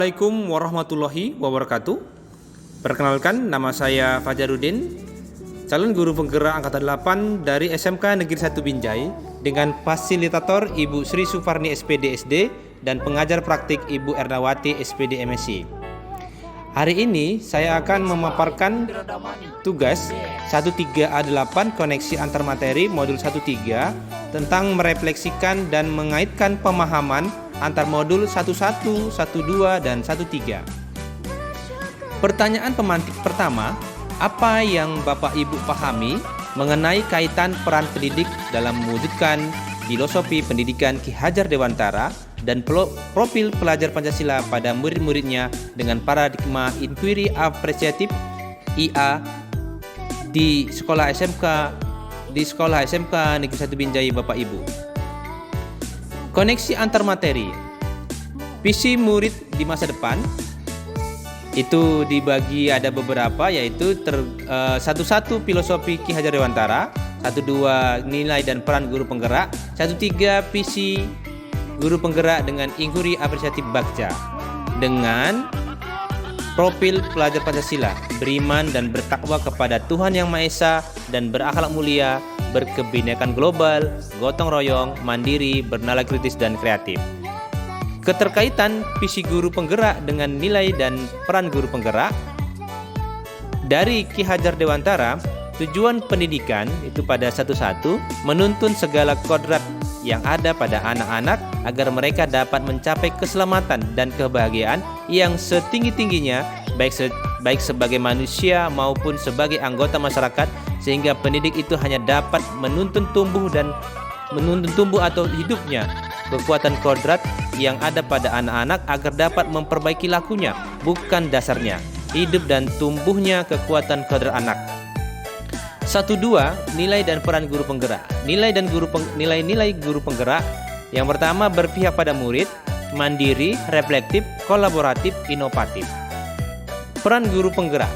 Assalamualaikum warahmatullahi wabarakatuh. Perkenalkan, nama saya Fajarudin, calon guru penggerak angkatan 8 dari SMK Negeri 1 Binjai dengan fasilitator Ibu Sri Suparni SPD SD dan pengajar praktik Ibu Ernawati SPD MSc. Hari ini saya akan memaparkan tugas 13A8 koneksi antar materi modul 13 tentang merefleksikan dan mengaitkan pemahaman antar modul 11, 12, dan 13. Pertanyaan pemantik pertama, apa yang Bapak Ibu pahami mengenai kaitan peran pendidik dalam mewujudkan filosofi pendidikan Ki Hajar Dewantara dan profil pelajar Pancasila pada murid-muridnya dengan paradigma inquiry apresiatif IA di sekolah SMK Negeri 1 Binjai Bapak Ibu. Koneksi antar materi. Visi murid di masa depan itu dibagi ada beberapa, yaitu 11 filosofi Ki Hajar Dewantara, 12 nilai dan peran guru penggerak, 13 visi guru penggerak dengan inquiry apresiatif Bagja, dengan profil pelajar Pancasila, beriman dan bertakwa kepada Tuhan Yang Maha Esa dan berakhlak mulia, berkebinekaan global, gotong royong, mandiri, bernalar kritis dan kreatif. Keterkaitan visi guru penggerak dengan nilai dan peran guru penggerak. Dari Ki Hajar Dewantara, tujuan pendidikan itu pada 11 menuntun segala kodrat yang ada pada anak-anak agar mereka dapat mencapai keselamatan dan kebahagiaan yang setinggi-tingginya baik sebagai manusia maupun sebagai anggota masyarakat, sehingga pendidik itu hanya dapat menuntun tumbuh atau hidupnya kekuatan kodrat yang ada pada anak-anak agar dapat memperbaiki lakunya, bukan dasarnya, hidup dan tumbuhnya kekuatan kodrat anak. 12. Nilai dan peran guru penggerak. Nilai-nilai guru penggerak. Yang pertama, berpihak pada murid, mandiri, reflektif, kolaboratif, inovatif. Peran guru penggerak.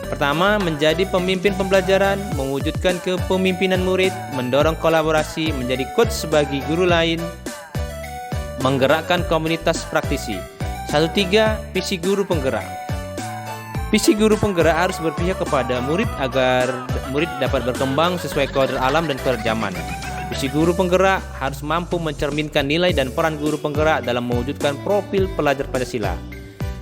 Pertama, menjadi pemimpin pembelajaran, mewujudkan kepemimpinan murid, mendorong kolaborasi, menjadi coach bagi guru lain, menggerakkan komunitas praktisi. 13. Visi guru penggerak. Visi guru penggerak harus berpihak kepada murid agar murid dapat berkembang sesuai kodrat alam dan kodrat zaman. Visi guru penggerak harus mampu mencerminkan nilai dan peran guru penggerak dalam mewujudkan profil pelajar Pancasila.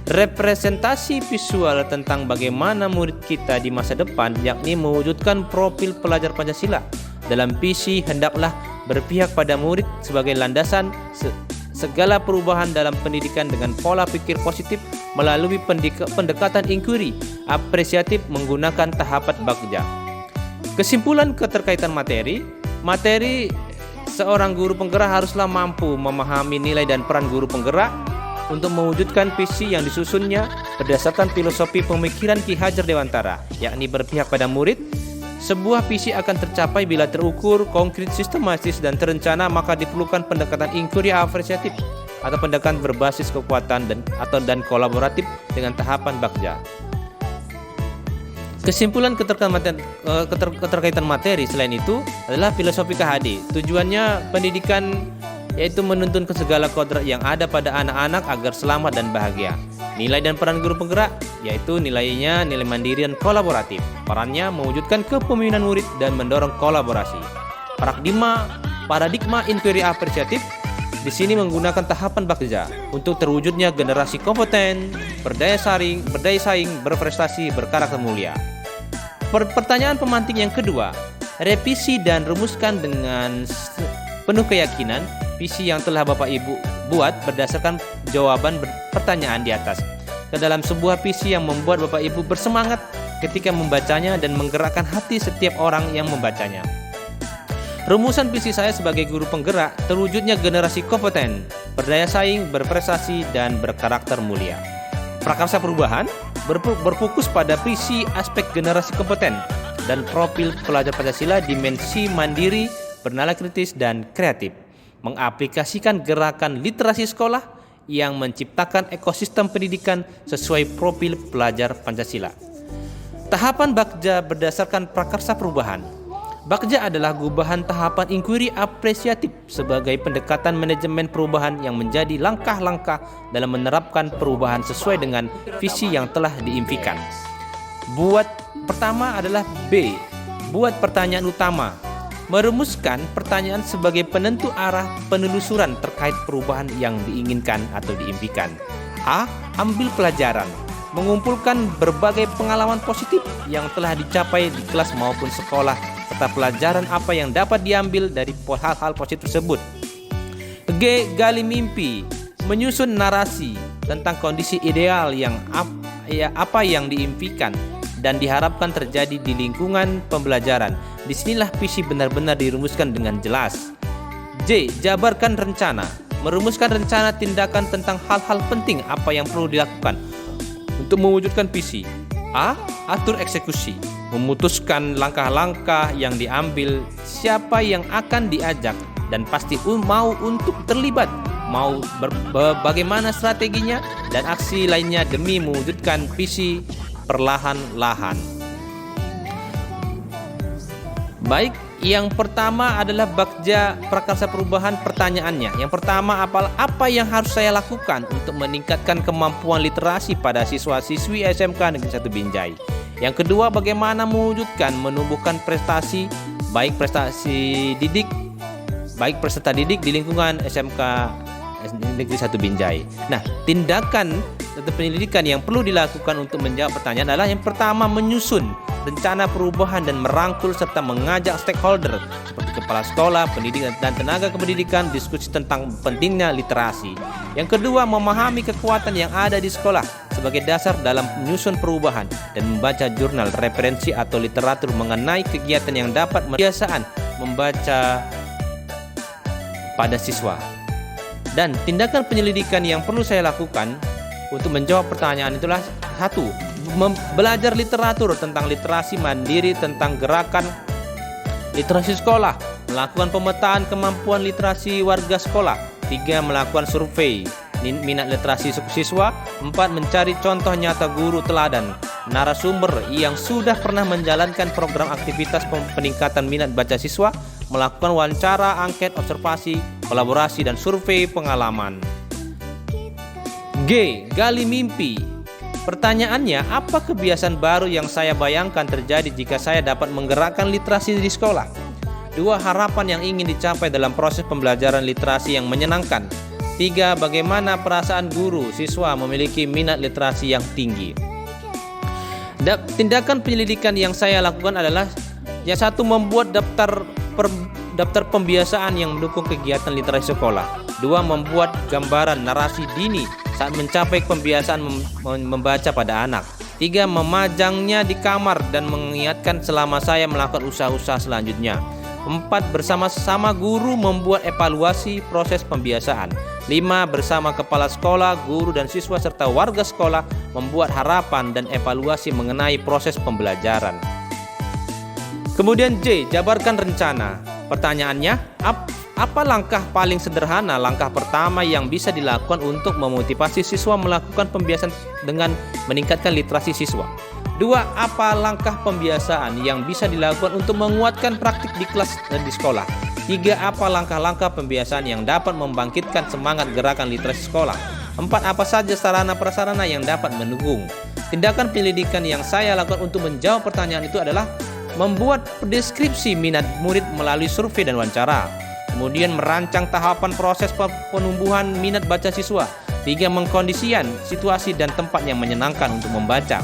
Representasi visual tentang bagaimana murid kita di masa depan, yakni mewujudkan profil pelajar Pancasila. Dalam visi hendaklah berpihak pada murid sebagai landasan segala perubahan dalam pendidikan dengan pola pikir positif melalui pendekatan inquiry apresiatif menggunakan tahapan Bagja. Kesimpulan keterkaitan materi, seorang guru penggerak haruslah mampu memahami nilai dan peran guru penggerak untuk mewujudkan visi yang disusunnya berdasarkan filosofi pemikiran Ki Hajar Dewantara, yakni berpihak pada murid. Sebuah visi akan tercapai bila terukur, konkret, sistematis, dan terencana, maka diperlukan pendekatan inquiry apresiatif atau pendekatan berbasis kekuatan dan kolaboratif dengan tahapan Bagja. Kesimpulan keterkaitan materi selain itu adalah filosofi KHD. Tujuannya pendidikan yaitu menuntun ke segala kodrat yang ada pada anak-anak agar selamat dan bahagia. Nilai dan peran guru penggerak yaitu nilai mandiri dan kolaboratif. Perannya mewujudkan kepemimpinan murid dan mendorong kolaborasi. Paradigma inquiry apresiatif di sini menggunakan tahapan Bagja untuk terwujudnya generasi kompeten, berdaya saing, berprestasi, berkarakter mulia. Pertanyaan pemantik yang kedua, revisi dan rumuskan dengan penuh keyakinan visi yang telah Bapak Ibu buat berdasarkan jawaban pertanyaan di atas ke dalam sebuah visi yang membuat Bapak Ibu bersemangat ketika membacanya dan menggerakkan hati setiap orang yang membacanya. Rumusan visi saya sebagai guru penggerak terwujudnya generasi kompeten, berdaya saing, berprestasi, dan berkarakter mulia. Prakarsa perubahan berfokus pada visi aspek generasi kompeten dan profil pelajar Pancasila dimensi mandiri, bernalar kritis, dan kreatif. Mengaplikasikan gerakan literasi sekolah yang menciptakan ekosistem pendidikan sesuai profil pelajar Pancasila. Tahapan Bagja berdasarkan prakarsa perubahan. Bagja adalah gubahan tahapan inquiry apresiatif sebagai pendekatan manajemen perubahan yang menjadi langkah-langkah dalam menerapkan perubahan sesuai dengan visi yang telah diimpikan. Buat pertama adalah B. Buat pertanyaan utama. Merumuskan pertanyaan sebagai penentu arah penelusuran terkait perubahan yang diinginkan atau diimpikan. A. Ambil pelajaran. Mengumpulkan berbagai pengalaman positif yang telah dicapai di kelas maupun sekolah serta pelajaran apa yang dapat diambil dari hal-hal positif tersebut. G. Gali mimpi. Menyusun narasi tentang kondisi ideal yang apa yang diimpikan dan diharapkan terjadi di lingkungan pembelajaran. Disinilah visi benar-benar dirumuskan dengan jelas. J. Jabarkan rencana. Merumuskan rencana tindakan tentang hal-hal penting apa yang perlu dilakukan untuk mewujudkan visi. A. Atur eksekusi. Memutuskan langkah-langkah yang diambil, siapa yang akan diajak, dan pasti mau untuk terlibat, mau bagaimana strateginya, dan aksi lainnya demi mewujudkan visi perlahan-lahan. Baik, yang pertama adalah Bagja Prakarsa Perubahan. Pertanyaannya, yang pertama, apa yang harus saya lakukan untuk meningkatkan kemampuan literasi pada siswa-siswi SMK Negeri 1 Binjai? Yang kedua, bagaimana menumbuhkan prestasi, baik peserta didik di lingkungan SMK Negeri 1 Binjai. Nah, tindakan atau penyelidikan yang perlu dilakukan untuk menjawab pertanyaan adalah yang pertama, menyusun rencana perubahan dan merangkul serta mengajak stakeholder seperti kepala sekolah, pendidik dan tenaga kependidikan diskusi tentang pentingnya literasi. Yang kedua, memahami kekuatan yang ada di sekolah sebagai dasar dalam menyusun perubahan dan membaca jurnal referensi atau literatur mengenai kegiatan yang dapat kebiasaan membaca pada siswa. Dan tindakan penyelidikan yang perlu saya lakukan untuk menjawab pertanyaan itulah: 1. Belajar literatur tentang literasi mandiri, tentang gerakan literasi sekolah, melakukan pemetaan kemampuan literasi warga sekolah. 3. Melakukan survei minat literasi siswa. 4. Mencari contoh nyata guru teladan, narasumber yang sudah pernah menjalankan program aktivitas peningkatan minat baca siswa, melakukan wawancara, angket, observasi, kolaborasi, dan survei pengalaman. G. Gali mimpi. Pertanyaannya, apa kebiasaan baru yang saya bayangkan terjadi jika saya dapat menggerakkan literasi di sekolah? 2. Harapan yang ingin dicapai dalam proses pembelajaran literasi yang menyenangkan. 3. Bagaimana perasaan guru siswa memiliki minat literasi yang tinggi? Tindakan penyelidikan yang saya lakukan adalah: yang 1. Membuat daftar pembiasaan yang mendukung kegiatan literasi sekolah. 2. Membuat gambaran narasi dini saat mencapai pembiasaan membaca pada anak. 3. Memajangnya di kamar dan mengingatkan selama saya melakukan usaha-usaha selanjutnya. 4. Bersama-sama guru membuat evaluasi proses pembiasaan. 5. Bersama kepala sekolah, guru dan siswa serta warga sekolah membuat harapan dan evaluasi mengenai proses pembelajaran. Kemudian J. Jabarkan rencana. Pertanyaannya, apa langkah paling sederhana, langkah pertama yang bisa dilakukan untuk memotivasi siswa melakukan pembiasaan dengan meningkatkan literasi siswa? 2. Apa langkah pembiasaan yang bisa dilakukan untuk menguatkan praktik di kelas dan di sekolah? 3. Apa langkah-langkah pembiasaan yang dapat membangkitkan semangat gerakan literasi sekolah? 4. Apa saja sarana prasarana yang dapat mendukung? Tindakan penyelidikan yang saya lakukan untuk menjawab pertanyaan itu adalah: membuat deskripsi minat murid melalui survei dan wawancara. Kemudian merancang tahapan proses penumbuhan minat baca siswa. 3. Mengkondisikan situasi dan tempat yang menyenangkan untuk membaca.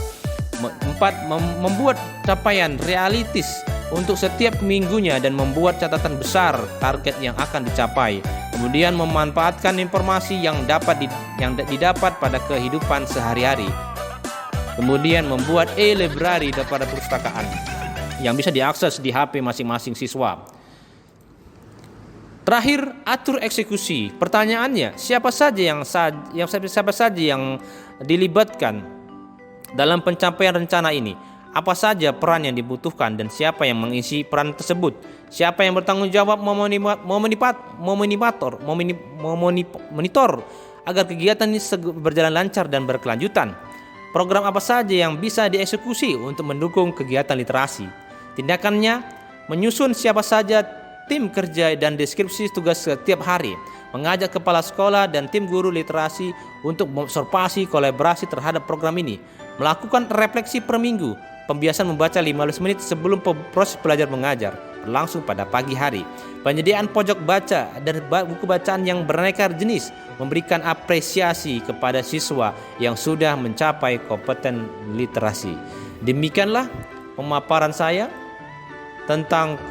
4. Membuat capaian realistis untuk setiap minggunya dan membuat catatan besar target yang akan dicapai. Kemudian memanfaatkan informasi yang didapat pada kehidupan sehari-hari. Kemudian membuat e-library daripada perpustakaan yang bisa diakses di HP masing-masing siswa. Terakhir, atur eksekusi. Pertanyaannya, siapa saja yang dilibatkan dalam pencapaian rencana ini? Apa saja peran yang dibutuhkan dan siapa yang mengisi peran tersebut? Siapa yang bertanggung jawab memonitor agar kegiatan ini berjalan lancar dan berkelanjutan? Program apa saja yang bisa dieksekusi untuk mendukung kegiatan literasi? Tindakannya: menyusun siapa saja tim kerja dan deskripsi tugas setiap hari, mengajak kepala sekolah dan tim guru literasi untuk mengobservasi kolaborasi terhadap program ini, melakukan refleksi per minggu, pembiasaan membaca 15 menit sebelum proses belajar mengajar berlangsung pada pagi hari, penyediaan pojok baca dan buku bacaan yang beraneka jenis, memberikan apresiasi kepada siswa yang sudah mencapai kompeten literasi. Demikianlah pemaparan saya tentang